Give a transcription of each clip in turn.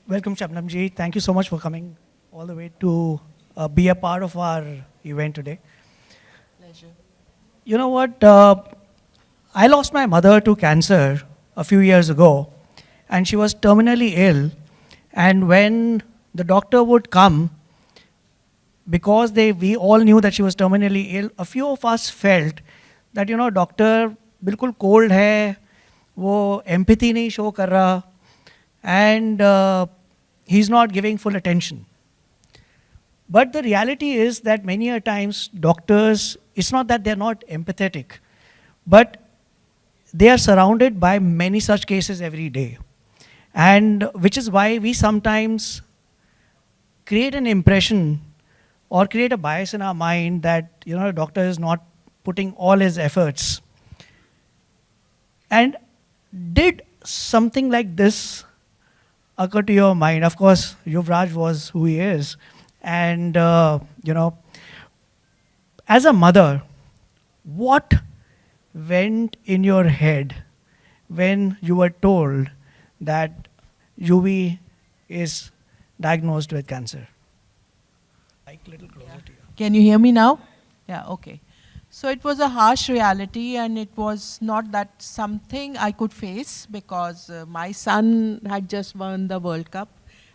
Welcome, Shabnam ji. Thank you so much for coming all the way to be a part of our event today. Pleasure. You know what? I lost my mother to cancer a few years ago, and she was terminally ill. And when the doctor would come, because we all knew that she was terminally ill, a few of us felt that, doctor बिल्कुल cold है, वो empathy नहीं show कर रहा, and he's not giving full attention. But the reality is that many a times doctors, it's not that they're not empathetic, but they are surrounded by many such cases every day. And which is why we sometimes create an impression or create a bias in our mind that, a doctor is not putting all his efforts. And did something like this occur to your mind? Of course, Yuvraj was who he is. And, as a mother, what went in your head when you were told that Yuvi is diagnosed with cancer? Like little closer to you. Can you hear me now? Yeah, okay. So it was a harsh reality, and it was not that something I could face because my son had just won the World Cup,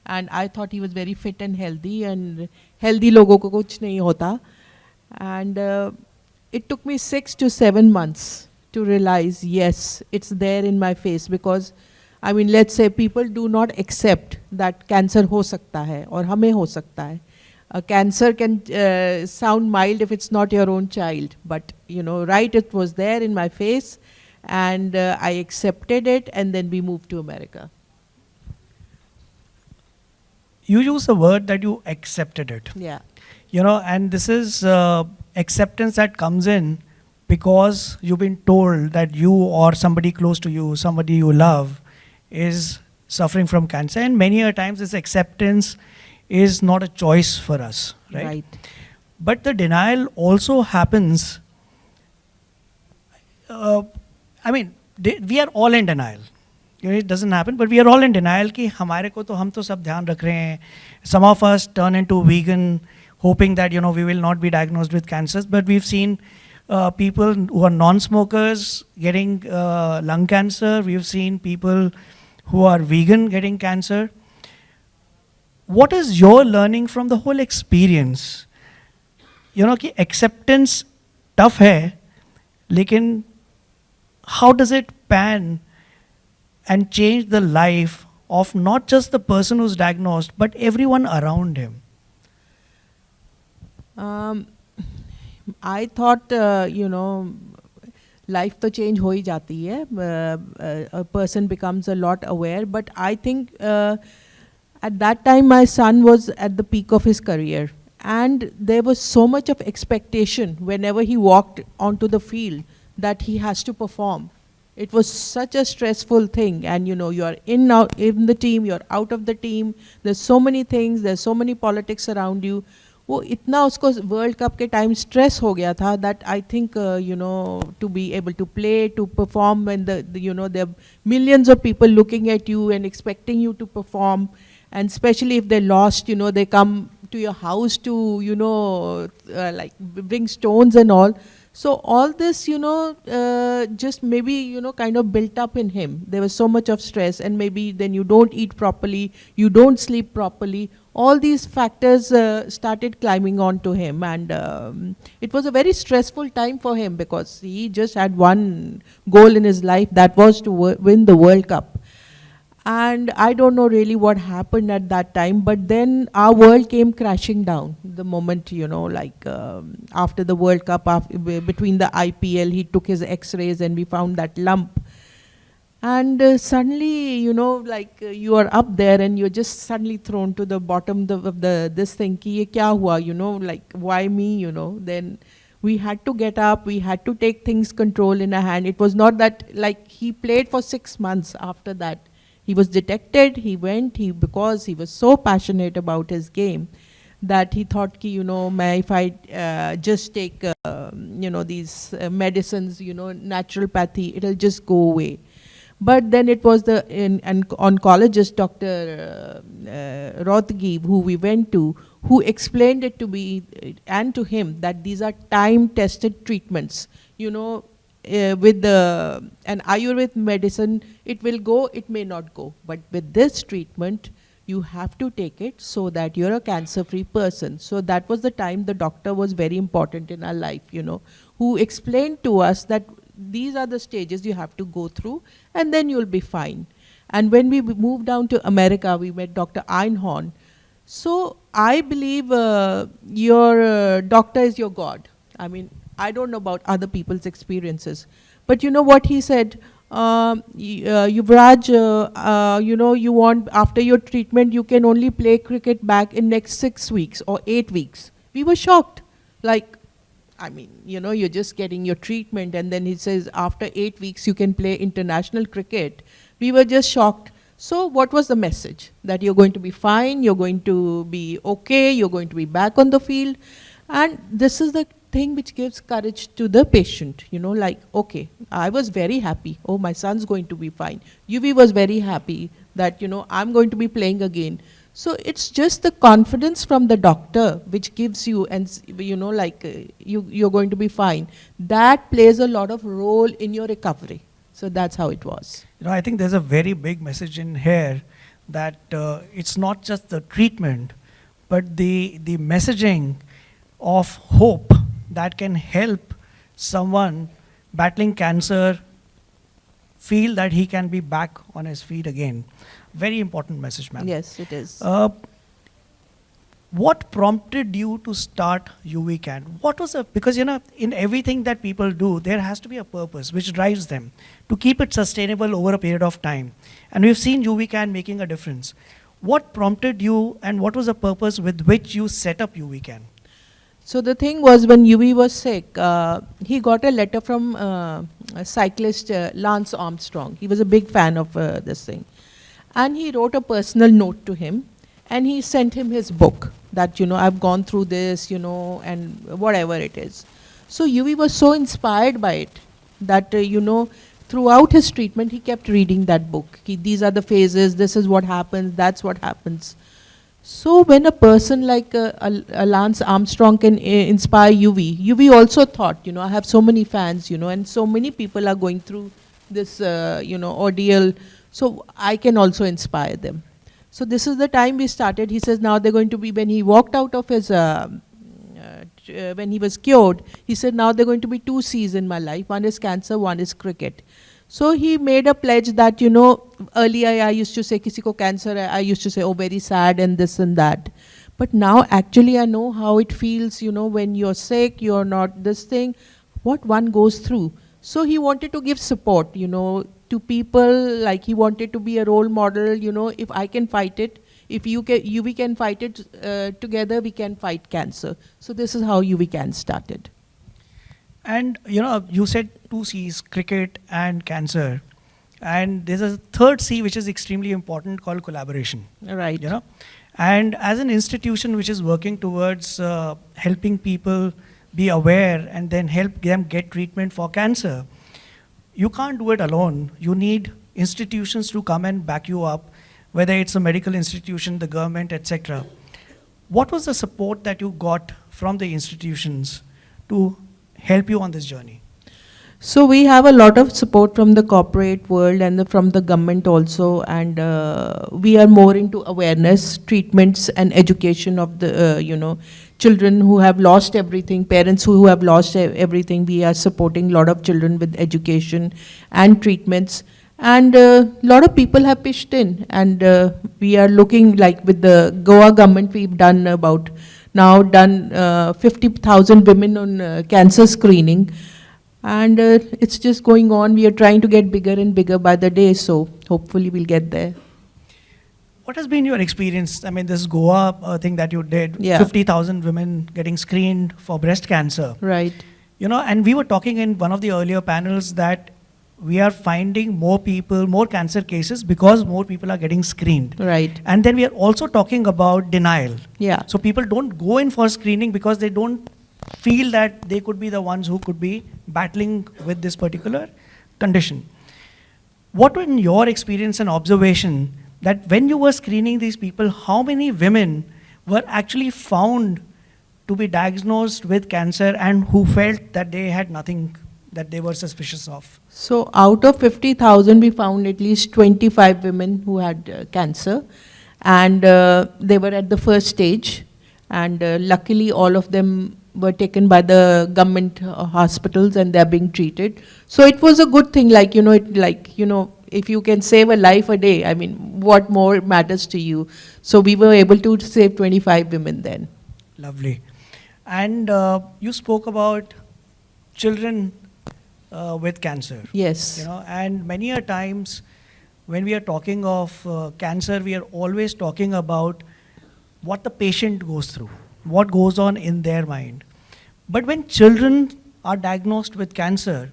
and I thought he was very fit and healthy logo ko kuch nahi hota. And it took me 6 to 7 months to realize, yes, it's there in my face, because I mean, let's say people do not accept that cancer ho sakta hai or hame ho sakta hai. Cancer can sound mild if it's not your own child, but right, it was there in my face, and I accepted it, and then we moved to America. You use the word that you accepted it. Yeah. And this is acceptance that comes in because you've been told that you or somebody close to you, somebody you love, is suffering from cancer. And many a times this acceptance is not a choice for us, right? Right. But the denial also happens. We are all in denial. It doesn't happen, but we are all in denial कि हमारे को तो हम तो सब ध्यान रख रहे हैं. Some of us turn into vegan, hoping that we will not be diagnosed with cancers. But we've seen people who are non-smokers getting lung cancer. We've seen people who are vegan getting cancer. What is your learning from the whole experience? कि acceptance tough है, लेकिन how does it pan and change the life of not just the person who's diagnosed, but everyone around him? I thought, life to change ho hi jati hai. A person becomes a lot aware, but I think at that time my son was at the peak of his career, and there was so much of expectation whenever he walked onto the field that he has to perform. It was such a stressful thing, and you're in the team, you're out of the team, there's so many things, there's so many politics around you. वो इतना उसको world cup के time stress हो गया था that I think to be able to play, to perform, when there are millions of people looking at you and expecting you to perform, and especially if they lost, they come to your house to like bring stones and all. So all this just maybe kind of built up in him. There was so much of stress, and maybe then you don't eat properly, you don't sleep properly. All these factors started climbing onto him, and it was a very stressful time for him because he just had one goal in his life, that was to win the World Cup. And I don't know really what happened at that time, but then our world came crashing down the moment, after the World Cup, between the IPL, he took his x-rays and we found that lump. And suddenly, you are up there and you're just suddenly thrown to the bottom of this thing, ki ye kya hua, why me, Then we had to get up, we had to take things control in our hand. It was not that, he played for 6 months after that. He was detected, he went, because he was so passionate about his game that he thought ki, if I just take, these medicines, naturopathy, it'll just go away. But then it was the oncologist, Dr. Rothgi, who we went to, who explained it to me and to him that these are time-tested treatments. With an Ayurvedic medicine, it will go, it may not go. But with this treatment, you have to take it so that you're a cancer-free person. So that was the time the doctor was very important in our life, who explained to us that these are the stages you have to go through and then you'll be fine. And when we moved down to America, we met Dr. Einhorn. So I believe your doctor is your God. I mean, I don't know about other people's experiences, but you know what he said? Yuvraj, you want, after your treatment, you can only play cricket back in next 6 weeks or 8 weeks. We were shocked. Like, I mean, you're just getting your treatment, and then he says after 8 weeks you can play international cricket. We were just shocked. So what was the message? That you're going to be fine, you're going to be okay, you're going to be back on the field. And this is the thing which gives courage to the patient, like, okay, I was very happy. Oh, my son's going to be fine. UV was very happy that, I'm going to be playing again. So it's just the confidence from the doctor which gives you, and you're going to be fine. That plays a lot of role in your recovery. So that's how it was. I think there's a very big message in here that it's not just the treatment, but the messaging of hope that can help someone battling cancer feel that he can be back on his feet again. Very important message, ma'am. Yes, it is. What prompted you to start YouWeCan? What was because in everything that people do, there has to be a purpose which drives them to keep it sustainable over a period of time. And we've seen YouWeCan making a difference. What prompted you, and what was the purpose with which you set up YouWeCan? So the thing was, when UV was sick, he got a letter from a cyclist, Lance Armstrong. He was a big fan of this thing. And he wrote a personal note to him, and he sent him his book that, I've gone through this, and whatever it is. So UV was so inspired by it that, throughout his treatment, he kept reading that book. These are the phases, this is what happens, that's what happens. So when a person like a Lance Armstrong can inspire UV also thought, I have so many fans, and so many people are going through this, ordeal, so I can also inspire them. So this is the time we started. He says now they're going to be, when he walked out of his, when he was cured, he said now they're going to be 2 C's in my life. One is cancer, one is cricket. So he made a pledge that, earlier I used to say, kisi ko cancer, I used to say, oh, very sad and this and that. But now actually I know how it feels, when you're sick, you're not this thing, what one goes through. So he wanted to give support, to people, like he wanted to be a role model, if I can fight it, if we can fight it together, we can fight cancer. So this is how YouWeCan started. And you said 2 C's, cricket and cancer. And there's a third C which is extremely important called collaboration. Right. And as an institution which is working towards helping people be aware and then help them get treatment for cancer, you can't do it alone. You need institutions to come and back you up, whether it's a medical institution, the government, etc. What was the support that you got from the institutions to help you on this journey? So we have a lot of support from the corporate world and from the government also, and we are more into awareness, treatments and education of the, children who have lost everything, parents who have lost everything. We are supporting a lot of children with education and treatments. And a lot of people have pitched in, and we are looking, like with the Goa government, we've done 50,000 women on cancer screening. And it's just going on. We are trying to get bigger and bigger by the day, so hopefully we'll get there. What has been your experience? I mean, this Goa thing that you did, Yeah. 50,000 women getting screened for breast cancer. Right. And we were talking in one of the earlier panels that we are finding more people, more cancer cases because more people are getting screened. Right. And then we are also talking about denial. Yeah. So people don't go in for screening because they don't feel that they could be the ones who could be battling with this particular condition. What in your experience and observation that when you were screening these people, how many women were actually found to be diagnosed with cancer and who felt that they had nothing that they were suspicious of? So out of 50,000, we found at least 25 women who had cancer, and they were at the first stage, and luckily all of them were taken by the government hospitals and they're being treated. So it was a good thing, if you can save a life a day, I mean, what more matters to you? So we were able to save 25 women then. Lovely. And you spoke about children with cancer. Yes. And many a times when we are talking of cancer, we are always talking about what the patient goes through, what goes on in their mind. But when children are diagnosed with cancer,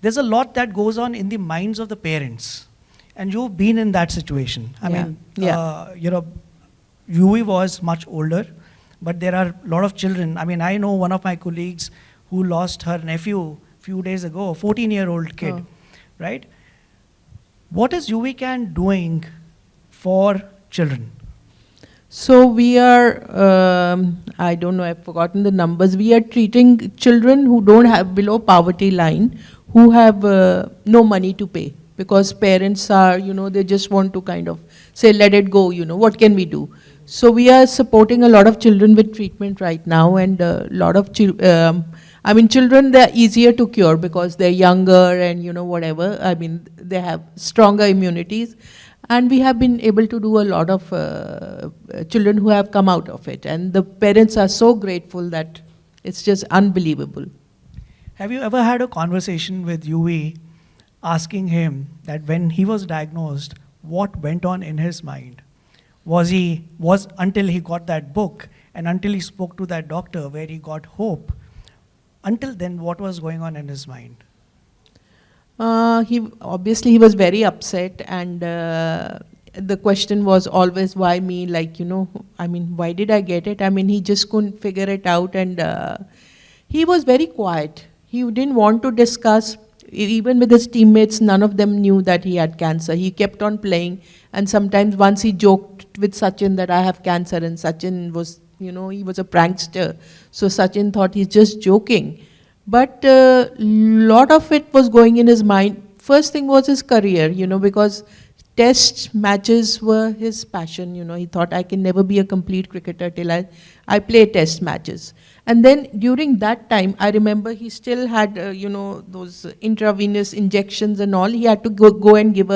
there's a lot that goes on in the minds of the parents. And you've been in that situation. I mean, Yuvi was much older, but there are a lot of children. I mean, I know one of my colleagues who lost her nephew a few days ago, a 14-year-old kid, right? What is YouWeCan doing for children? So we are, I don't know, I've forgotten the numbers. We are treating children who don't have below poverty line, who have no money to pay, because parents are, they just want to kind of say, let it go, what can we do? So we are supporting a lot of children with treatment right now, and a lot of children, they're easier to cure because they're younger and whatever. I mean, they have stronger immunities. And we have been able to do a lot of children who have come out of it. And the parents are so grateful that it's just unbelievable. Have you ever had a conversation with Yuvi asking him that when he was diagnosed, what went on in his mind? Was until he got that book and until he spoke to that doctor where he got hope, until then, what was going on in his mind? He was very upset, and the question was always, why me? Why did I get it? I mean, he just couldn't figure it out, and he was very quiet. He didn't want to discuss. Even with his teammates, none of them knew that he had cancer. He kept on playing, and sometimes once he joked with Sachin that I have cancer, and Sachin was, he was a prankster. So Sachin thought he's just joking. But a lot of it was going in his mind. First thing was his career, because test matches were his passion. He thought, I can never be a complete cricketer till I play test matches. And then during that time, I remember he still had, those intravenous injections and all. He had to go and give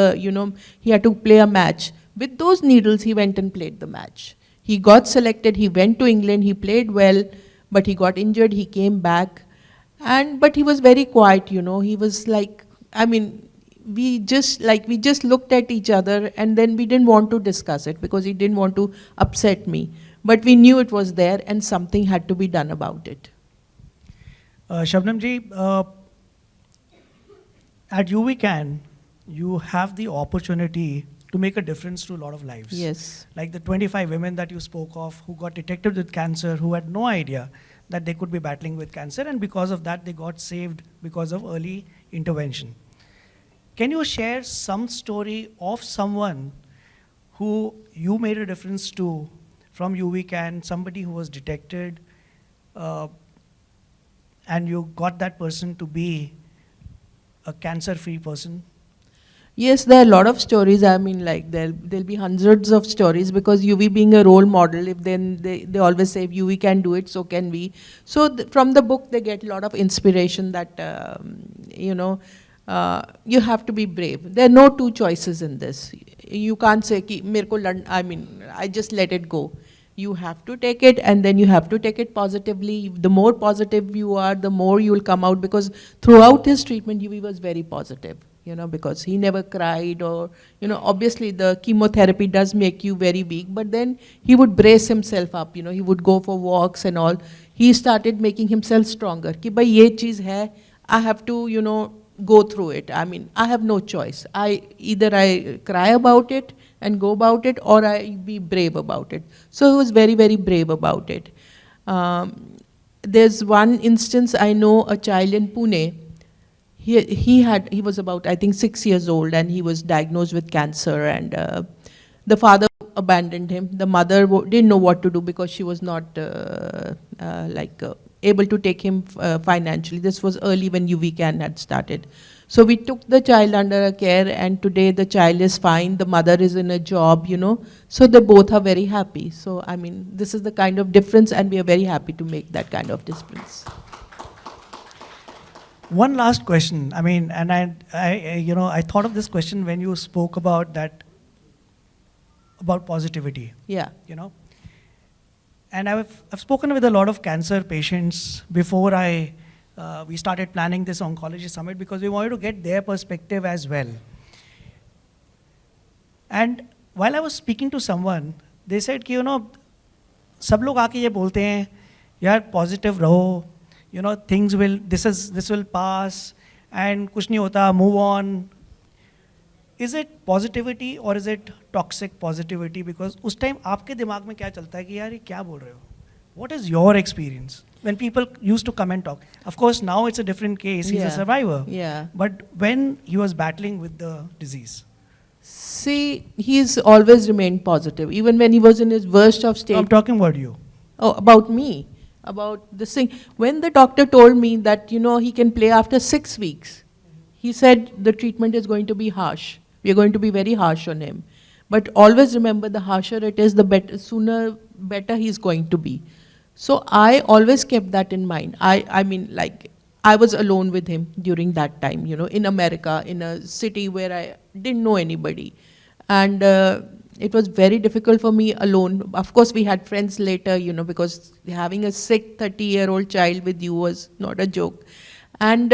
he had to play a match. With those needles, he went and played the match. He got selected, he went to England, he played well, but he got injured, he came back. But he was very quiet, he was like, we just looked at each other, and then we didn't want to discuss it because he didn't want to upset me. But we knew it was there and something had to be done about it. Shabnam ji, at YouWeCan, you have the opportunity to make a difference to a lot of lives. Yes. Like the 25 women that you spoke of who got detected with cancer, who had no idea that they could be battling with cancer, and because of that they got saved because of early intervention. Can you share some story of someone who you made a difference to from YouWeCan, somebody who was detected and you got that person to be a cancer-free person? Yes, there are a lot of stories. There'll be hundreds of stories, because UV being a role model, if then they always say, if UV can do it, so can we. So from the book, they get a lot of inspiration that, you have to be brave. There are no two choices in this. You can't say, I just let it go. You have to take it, and then you have to take it positively. The more positive you are, the more you will come out, because throughout his treatment, UV was very positive. Because he never cried, or, obviously the chemotherapy does make you very weak, but then he would brace himself up, he would go for walks and all. He started making himself stronger. Ki bhai ye cheez hai, I have to, go through it. I have no choice. Either I cry about it and go about it, or I be brave about it. So he was very, very brave about it. There's one instance, I know a child in Pune. He was about, I think, 6 years old, and he was diagnosed with cancer, and the father abandoned him. The mother didn't know what to do because she was not able to take him financially. This was early when YouWeCan had started. So we took the child under our care, and today the child is fine. The mother is in a job, so they both are very happy. So, I mean, this is the kind of difference, and we are very happy to make that kind of difference. One last question. I mean, and I thought of this question when you spoke about that, about positivity. Yeah. And I've spoken with a lot of cancer patients before we started planning this oncology summit, because we wanted to get their perspective as well. And while I was speaking to someone, they said कि सब लोग आके ये बोलते हैं यार positive रहो, things will, this will pass, and कुछ नहीं होता, move on. Is it positivity or is it toxic positivity? Because उस time आपके दिमाग में क्या चलता है कि यार ये क्या बोल रहे हो? What is your experience when people used to come and talk? Of course, now it's a different case. He's a survivor. Yeah. But when he was battling with the disease? See, he's always remained positive, even when he was in his worst of state. I'm talking about you. Oh, about me, about this thing. When the doctor told me that, he can play after 6 weeks, he said the treatment is going to be harsh. We are going to be very harsh on him. But always remember, the harsher it is, the better he's going to be. So I always kept that in mind. I mean, I was alone with him during that time, in America, in a city where I didn't know anybody. And it was very difficult for me alone. Of course, we had friends later, because having a sick 30-year-old child with you was not a joke. And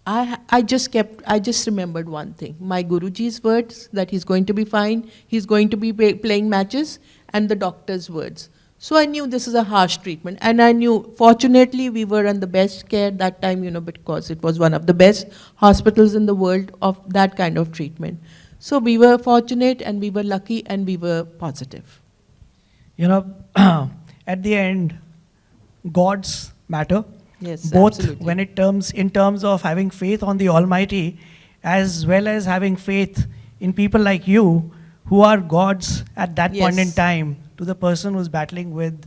I just remembered one thing, my Guruji's words that he's going to be fine, he's going to be playing matches, and the doctor's words. So I knew this is a harsh treatment, and I knew, fortunately, we were in the best care that time, because it was one of the best hospitals in the world of that kind of treatment. So we were fortunate, and we were lucky, and we were positive. At the end, gods matter. Yes, both absolutely. In terms of having faith on the Almighty, as well as having faith in people like you, who are gods at that point in time, to the person who's battling with,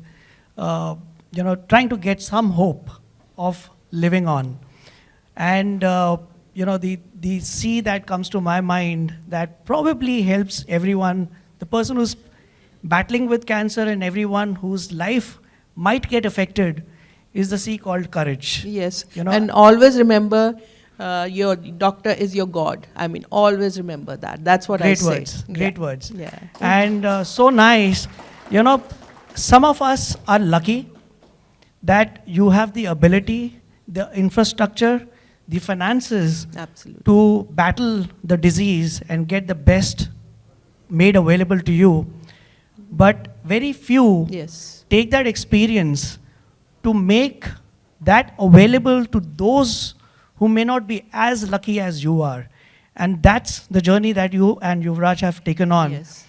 trying to get some hope of living on. And, the C that comes to my mind that probably helps everyone, the person who's battling with cancer and everyone whose life might get affected, is the C called courage. Yes, and always remember, your doctor is your God. I mean, always remember that. That's what I say. Great words. Yeah. And so nice. Some of us are lucky that you have the ability, the infrastructure, the finances to battle the disease and get the best made available to you. But very few take that experience to make that available to those who may not be as lucky as you are. And that's the journey that you and Yuvraj have taken on. Yes.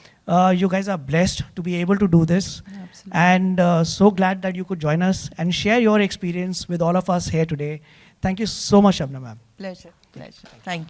You guys are blessed to be able to do this. Absolutely. And so glad that you could join us and share your experience with all of us here today. Thank you so much, Shabnam ma'am. Pleasure. Thank you.